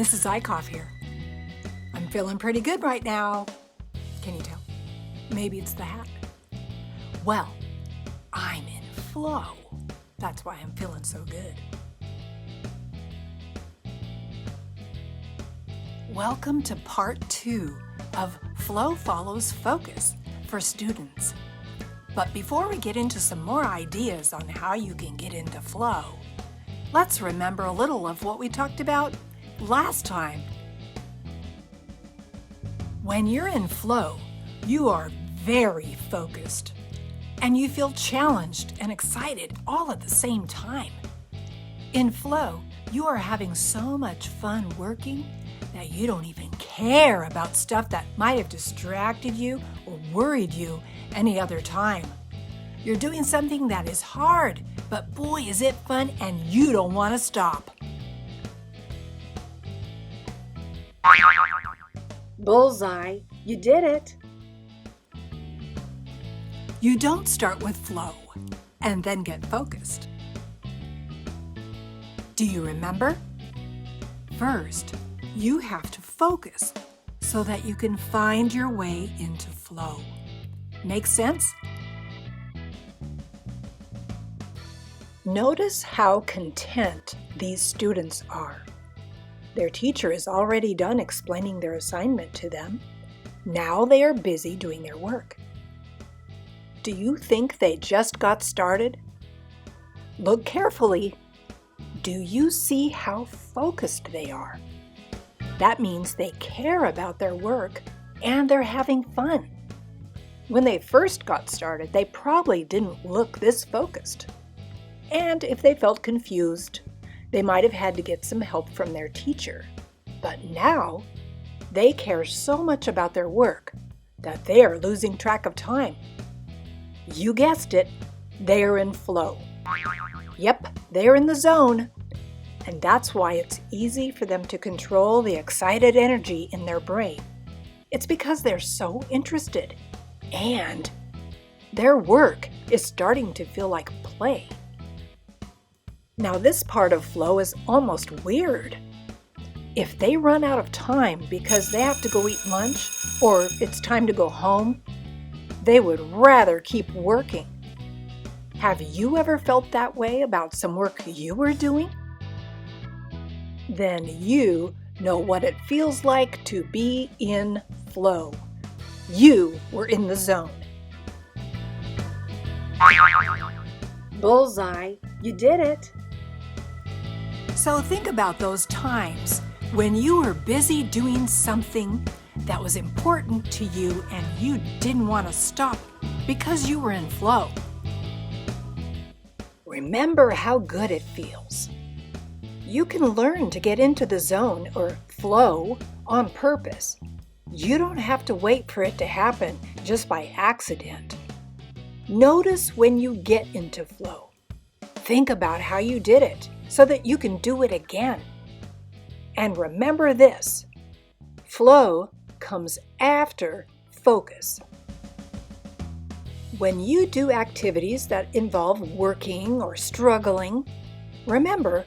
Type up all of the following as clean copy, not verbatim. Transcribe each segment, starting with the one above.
Mrs. Eichhoff here. I'm feeling pretty good right now. Can you tell? Maybe it's the hat. Well, I'm in flow. That's why I'm feeling so good. Welcome to part 2 of Flow Follows Focus for students. But before we get into some more ideas on how you can get into flow, let's remember a little of what we talked about last time. When you're in flow, you are very focused and you feel challenged and excited all at the same time. In flow, you are having so much fun working that you don't even care about stuff that might have distracted you or worried you any other time. You're doing something that is hard, but boy, is it fun, and you don't want to stop. Bullseye, you did it. You don't start with flow and then get focused. Do you remember? First, you have to focus so that you can find your way into flow. Make sense? Notice how content these students are. Their teacher is already done explaining their assignment to them. Now they are busy doing their work. Do you think they just got started? Look carefully. Do you see how focused they are? That means they care about their work and they're having fun. When they first got started, they probably didn't look this focused. And if they felt confused, they might have had to get some help from their teacher. But now, they care so much about their work that they are losing track of time. You guessed it, they are in flow. Yep, they're in the zone. And that's why it's easy for them to control the excited energy in their brain. It's because they're so interested. And their work is starting to feel like play. Now this part of flow is almost weird. If they run out of time because they have to go eat lunch or it's time to go home, they would rather keep working. Have you ever felt that way about some work you were doing? Then you know what it feels like to be in flow. You were in the zone. Bullseye, you did it. So think about those times when you were busy doing something that was important to you and you didn't want to stop because you were in flow. Remember how good it feels. You can learn to get into the zone or flow on purpose. You don't have to wait for it to happen just by accident. Notice when you get into flow. Think about how you did it so that you can do it again. And remember this, flow comes after focus. When you do activities that involve working or struggling, remember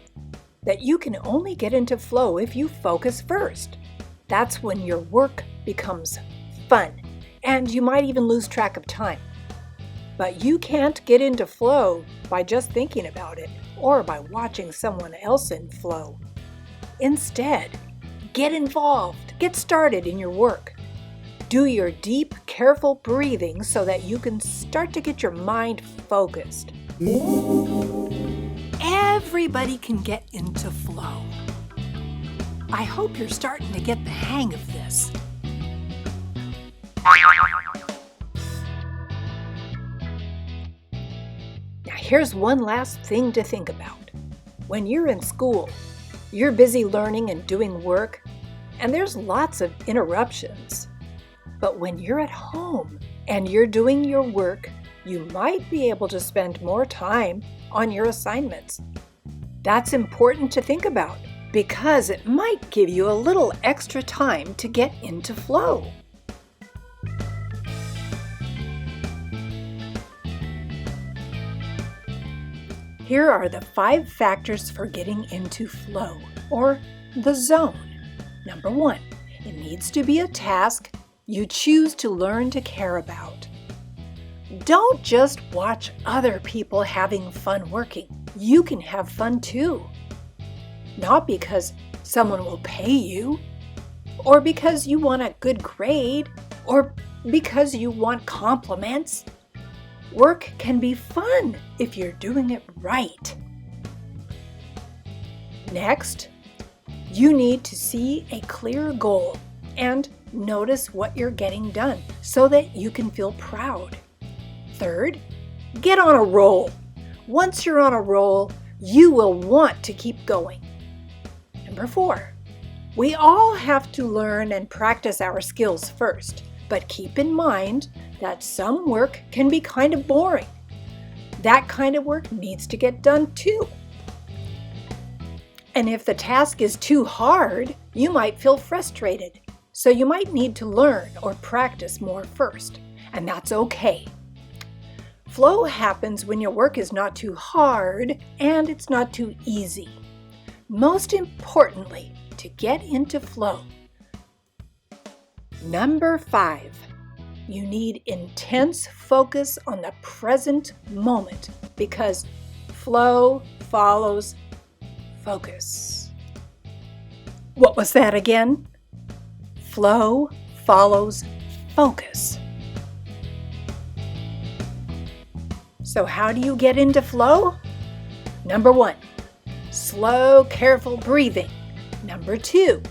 that you can only get into flow if you focus first. That's when your work becomes fun, and you might even lose track of time. But you can't get into flow by just thinking about it or by watching someone else in flow. Instead, get involved, get started in your work. Do your deep, careful breathing so that you can start to get your mind focused. Everybody can get into flow. I hope you're starting to get the hang of this. Now here's one last thing to think about. When you're in school, you're busy learning and doing work, and there's lots of interruptions. But when you're at home and you're doing your work, you might be able to spend more time on your assignments. That's important to think about because it might give you a little extra time to get into flow. Here are the 5 factors for getting into flow, or the zone. Number 1, it needs to be a task you choose to learn to care about. Don't just watch other people having fun working. You can have fun too. Not because someone will pay you, or because you want a good grade, or because you want compliments. Work can be fun if you're doing it right. Next, you need to see a clear goal and notice what you're getting done so that you can feel proud. Third, get on a roll. Once you're on a roll, you will want to keep going. Number 4, we all have to learn and practice our skills first, but keep in mind that some work can be kind of boring. That kind of work needs to get done too. And if the task is too hard, you might feel frustrated. So you might need to learn or practice more first, and that's okay. Flow happens when your work is not too hard and it's not too easy. Most importantly, to get into flow. Number 5, you need intense focus on the present moment because flow follows focus. What was that again? Flow follows focus. So how do you get into flow? Number 1, slow, careful breathing. Number 2,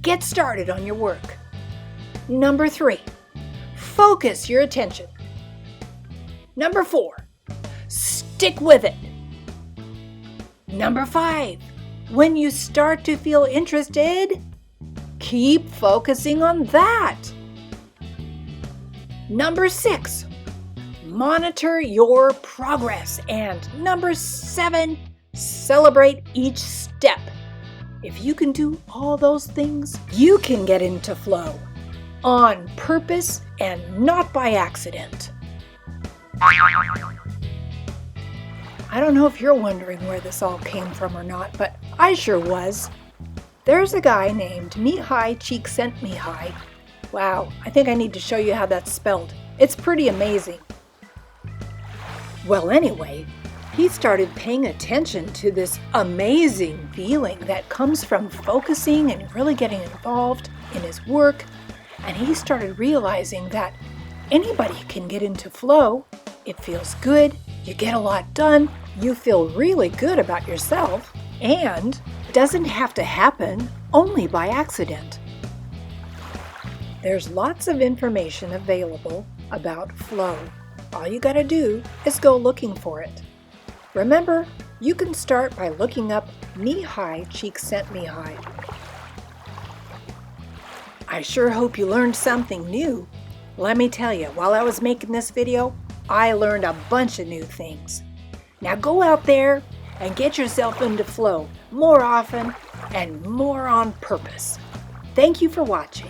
get started on your work. Number 3, focus your attention. Number 4, stick with it. Number 5, when you start to feel interested, keep focusing on that. Number 6, monitor your progress. And number 7, celebrate each step. If you can do all those things, you can get into flow on purpose and not by accident. I don't know if you're wondering where this all came from or not, but I sure was. There's a guy named Mihaly Csikszentmihalyi. Wow, I think I need to show you how that's spelled. It's pretty amazing. Well, anyway, he started paying attention to this amazing feeling that comes from focusing and really getting involved in his work. And he started realizing that anybody can get into flow. It feels good, you get a lot done, you feel really good about yourself, and it doesn't have to happen only by accident. There's lots of information available about flow. All you gotta do is go looking for it. Remember, you can start by looking up Mihaly Csikszentmihalyi. I sure hope you learned something new. Let me tell you, while I was making this video, I learned a bunch of new things. Now go out there and get yourself into flow more often and more on purpose. Thank you for watching.